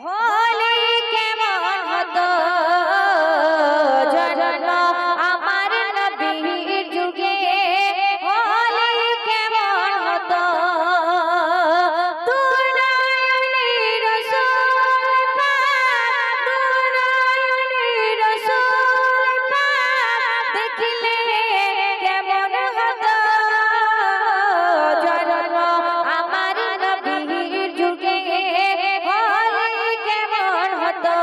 হলে কেমন হতো জন্ম আমার নবীর যুগে, হলে কেমন হতো দুনায়নি রাসূল পাক, দুনায়নি রাসূল পাক দেখলে কেমন হতো জন্ম আমার নবীর যুগে, হলে কেমন হতো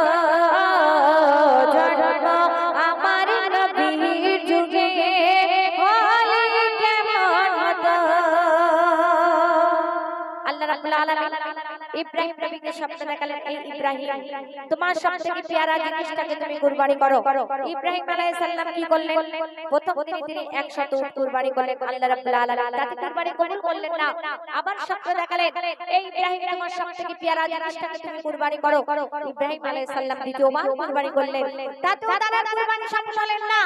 জন্ম আমার নবীর যুগে, হলে কেমন হতো। আল্লাহ রাব্বুল আলামিন ইব্রাহিম নবীকে স্বপ্ন দেখালেন, এই ইব্রাহিম তোমার সবথেকে প্যারা জিনিসটাকে তুমি কুরবানি করো। ইব্রাহিম আলাইহিস সালাম কি করলেন? প্রথম তিনি 100 উট কুরবানি করলেন। আল্লাহ রাব্বুল আলামিন তাকে কুরবানি কবুল করলেন না, আবার স্বপ্ন দেখালেন, এই ইব্রাহিম তোমার সবথেকে প্যারা জিনিসটাকে তুমি কুরবানি করো। ইব্রাহিম আলাইহিস সালাম দ্বিতীয়বার কুরবানি করলেন, তাতেও তার কুরবানি সফল হলেন না।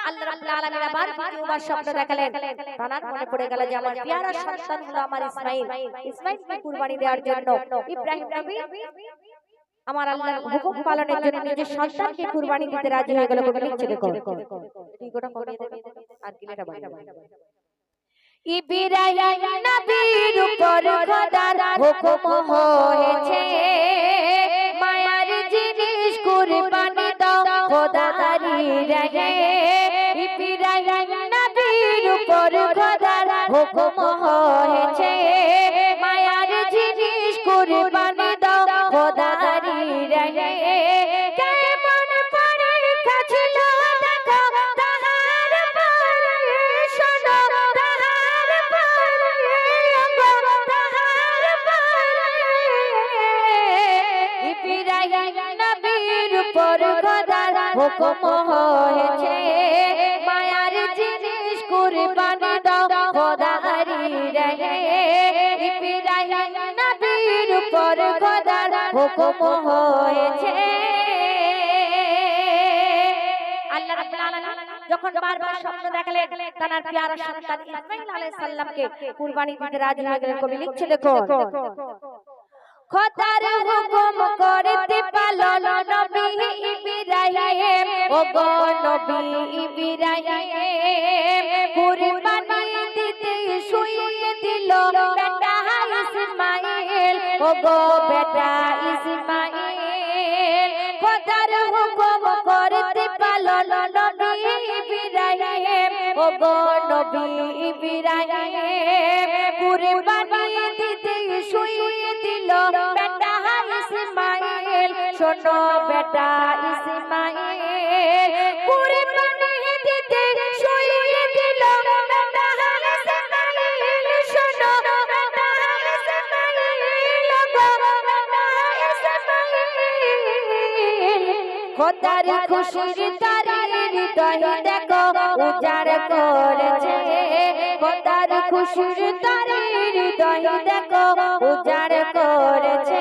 আল্লাহ রাব্বুল আলামিন আবার দ্বিতীয়বার স্বপ্ন দেখালেন, তার মনে পড়ে গেল যে আমার প্যারা সন্তান হলো আমার ইসমাঈল, ইসমাঈলকে কুরবানি দেওয়ার জন্য ইব্রাহিম নবী আমার আল্লাহর হুকুম পালনের জন্য নিজের সন্তানকে কুরবানি দিতে রাজি হয়ে গেল। কবি লিখছে দেখো, কি গোটা করিয়ে দেবে আর গিলেটা বাইরে। ইব্রাহিম নবীর উপর খোদার হুকুম হয়েছে, মায়ার জিনিস কুরবানি দাও খোদারি রহে। ইব্রাহিম নবীর উপর খোদার হুকুম হয়েছে, মায়ার জিনিস কুরবানি দাও খোদারি রহে। কেমন পরীক্ষা ছিল দেখো তাহার পরে, শোনো তাহার পরে, তাহার পরে। ইব্রাহিম নবীর উপর খোদার হুকুম হয়েছে, মায়ার জিনিস কুরবানি দাও খোদারি রহে। ইব্রাহিম নবীর উপর খোদার হুকুম হয়েছে। আল্লাহ রাব্বুল আলামিন যখন বারবার স্বপ্ন দেখালেন, তার প্যারা সন্তান ইসমাঈল আলাইহিস সালামকে কুরবানি দিতে রাজি হয়ে গেলেন। কবি লিখছে দেখো, খোদার হুকুম করতে পালন নবী ইব্রাহিম, ও গো নবী ইব্রাহিম কুরবানি দিতে শুইয়ে দিল বেটা ইসমাঈল, ও গো বেটা ইসমাঈল। খোদার হুকুম করতে পালন নবী ইব্রাহিম, ও গো নবী ইব্রাহিম কুরবানি দিতে শুইয়ে দিল বেটা ইসমাঈল, শোনো বেটা ইসমাঈল কুরবানি দিতে শুইয়ে দিল বেটা ইসমাঈল, শোনো বেটা ইসমাঈল, বেটা ইসমাঈল। খোদার খুশির তারির হৃদয় দেখো উজাড় করেছে, খোদার খুশির তারির হৃদয় দেখো উজাড় করেছে।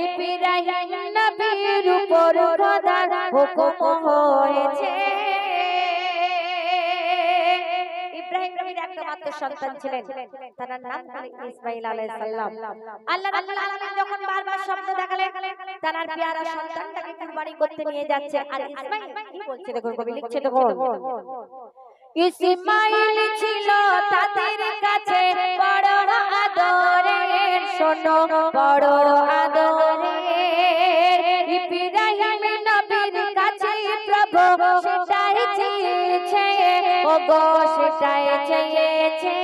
ইব্রাহিম নবীর উপর খোদার হুকুম হয়েছে। ইব্রাহিম নবীর একমাত্র সন্তান ছিলেন, তার নাম ইসমাঈল আলাইহিস সালাম। আল্লাহ রাব্বুল আলামিন যখন বারবার স্বপ্ন দেখালেন, তার প্যারা সন্তানটাকে কুরবানি করতে নিয়ে যাচ্ছে, আর ইসমাঈল কি বলছে দেখো, কবি লিখছে দেখো, ইসমাঈল ছিল তাদের কাছে বড় আদরের, শোনো বড় আদরের। ইব্রাহিম নবীর কাছে প্রভু সেটাই চেয়েছে, ও গো সেটাই চেয়েছে।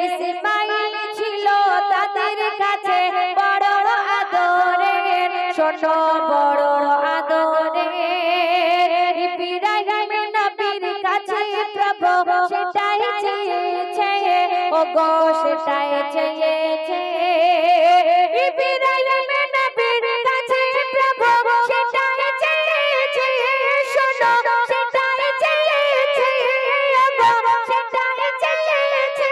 ইসমাঈল ছিল তাদের কাছে বড় আদরের, শোনো বড় আদরের। ইব্রাহিম নবীর কাছে প্রভু সেটাই চেয়েছে, ও গো সেটাই চেয়েছে। ইব্রাহিম নবীর কাছে প্রভু সেটাই চেয়েছে, শোনো সেটাই চেয়েছে, ও গো সেটাই চেয়েছে।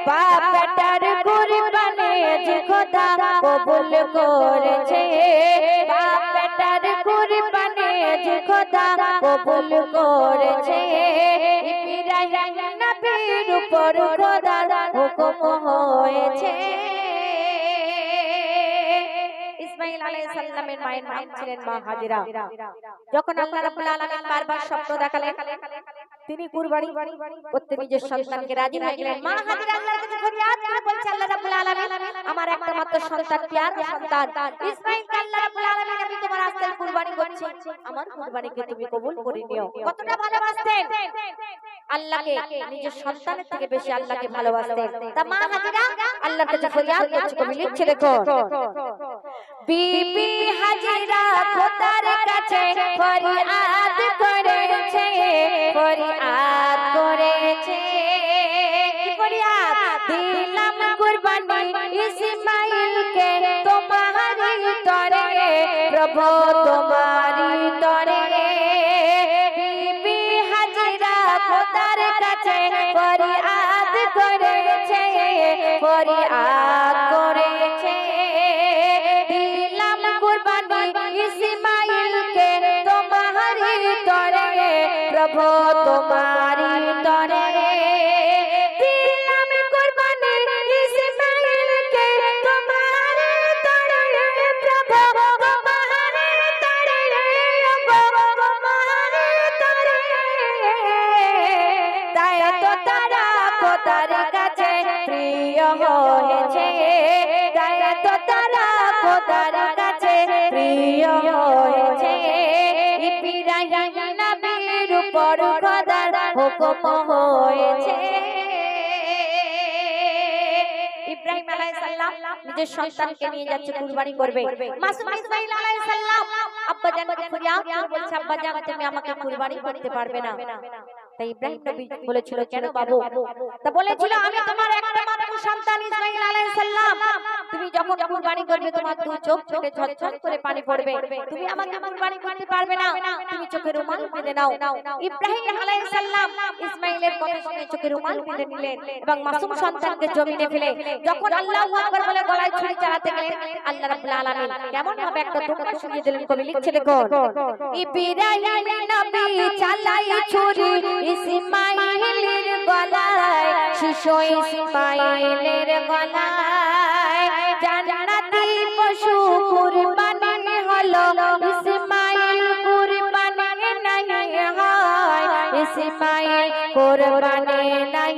বাপ বেটার কুরবানি যে খোদা কবুল করেছে, বাপ বেটার কুরবানি যে খোদা কবুল করেছে। ইব্রাহিম নবীর উপর খোদার হুকুম হয়েছে। সাল্লামের মায়ের নাম ছিলেন মা হাজেরা। যখন আল্লাহ রাব্বুল আলামিন বারবার স্বপ্ন দেখালেন, তিনি কুরবানি করতে নিজের সন্তানকে রাজি হয়ে গেলেন। মা হাজেরা আল্লাহর কাছে ফরিয়াদ করে বলছে, আল্লাহ রাব্বুল আলামিন, আমার একটা মাত্র সন্তান, প্যারা সন্তান ইসমাঈলকে আল্লাহ রাব্বুল আলামিন আমি তোমার রাস্তায় কুরবানি করছি, আমার কুরবানিকে তুমি কবুল করে নিও। কতটা ভালোবাসতেন আল্লাহকে, নিজের সন্তানের থেকে বেশি আল্লাহকে ভালোবাসতেন। তা মা হাজেরা আল্লাহর কাছে ফরিয়াদ করছে, কবি লিখছে দেখো, বিবি হাজেরা খোদার কাছে ফরিয়াদ করেছে, ফরিয়াদ করেছে, কি ফরিয়াদ? দিলাম কুরবানি ইসমাঈলকে তোমারই তরে, প্রভু তোমারই তরে। বিবি হাজেরা খোদার কাছে ফরিয়াদ করেছে, ফরিয়াদ করেছে, দিলাম কুরবানি ইসমাঈলকে তোমারই তরে, প্রভু তোমারই তরে। দিলাম কুরবানি ইসমাঈলকে তোমারই তরে, প্রভু তোমারই তরে, প্রভু তোমারই তরে। তাই তো তারা খোদার কাছে প্রিয় হয়েছে, তাই তো তারা খোদার কাছে প্রিয় হয়েছে। ইব্রাহিম নবীর উপর খোদার হুকুম হয়েছে। ইব্রাহিম আলাইহিস সালাম নিজের সন্তানকে নিয়ে যাচ্ছে কুরবানি করবে। মাসুম ইসমাঈল আলাইহিস সালাম আব্বা জানকে ফরিয়াদ করে বলছে, আব্বা জান তুমি আমাকে কুরবানি করতে পারবে না। তাই ইব্রাহিম নবী বলেছিল, কেন বাবু? তা বলেছিল, আমি তোমার একটা মাত্র সন্তান ইসমাঈল আলাইহিস সালাম, তুমি যখন কুরবানি করবে তোমার দুই চোখ থেকে ঝরঝর করে পানি পড়বে, তুমি আমাকে কুরবানি করতে পারবে না, তুমি চোখে রুমাল বেঁধে নাও। ইব্রাহিম আলাইহিস সালাম ইসমাঈলের কথা শুনে চোখে রুমাল বেঁধে নিলেন এবং মাসুম সন্তানকে জমিনে ফেলে যখন আল্লাহু আকবার বলে গলায় ছুরি চালাতে গেলেন, আল্লাহ রাব্বুল আলামিন কেমন ভাবে একটা ধোঁকা শুনিয়ে দিলেন, কবি লিখছে দেখো, ইব্রাহিম নবী চালাই ছুরি ইসমাঈলের গলায়, শিশু ইসমাঈলের গলায়, জান্নাতি পশু কুরবানি হলো ইসমাঈল কুরবানি নাই হয়, ইসমাঈল কুরবানি নাই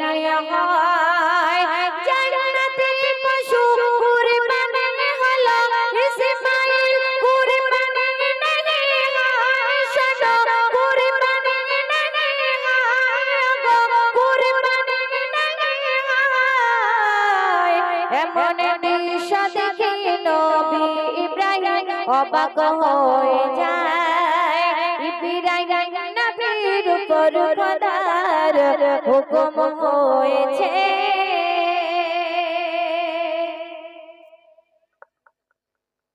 হয়, জান্নাতি পশু কুরবানি হলো ইসমাঈল কুরবানি নাই হয়, শোনো কুরবানি নাই হয়, গো কুরবানি নাই হয়। এমন দৃশ্য দেখে নবী ইব্রাহিম অবাক হয়ে যায়, ইব্রাহিম নবীর উপর খোদার হুকুম হয়েছে।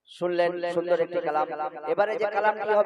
শুনলেন সুন্দর একটি কালাম। এবারে যে কালামটি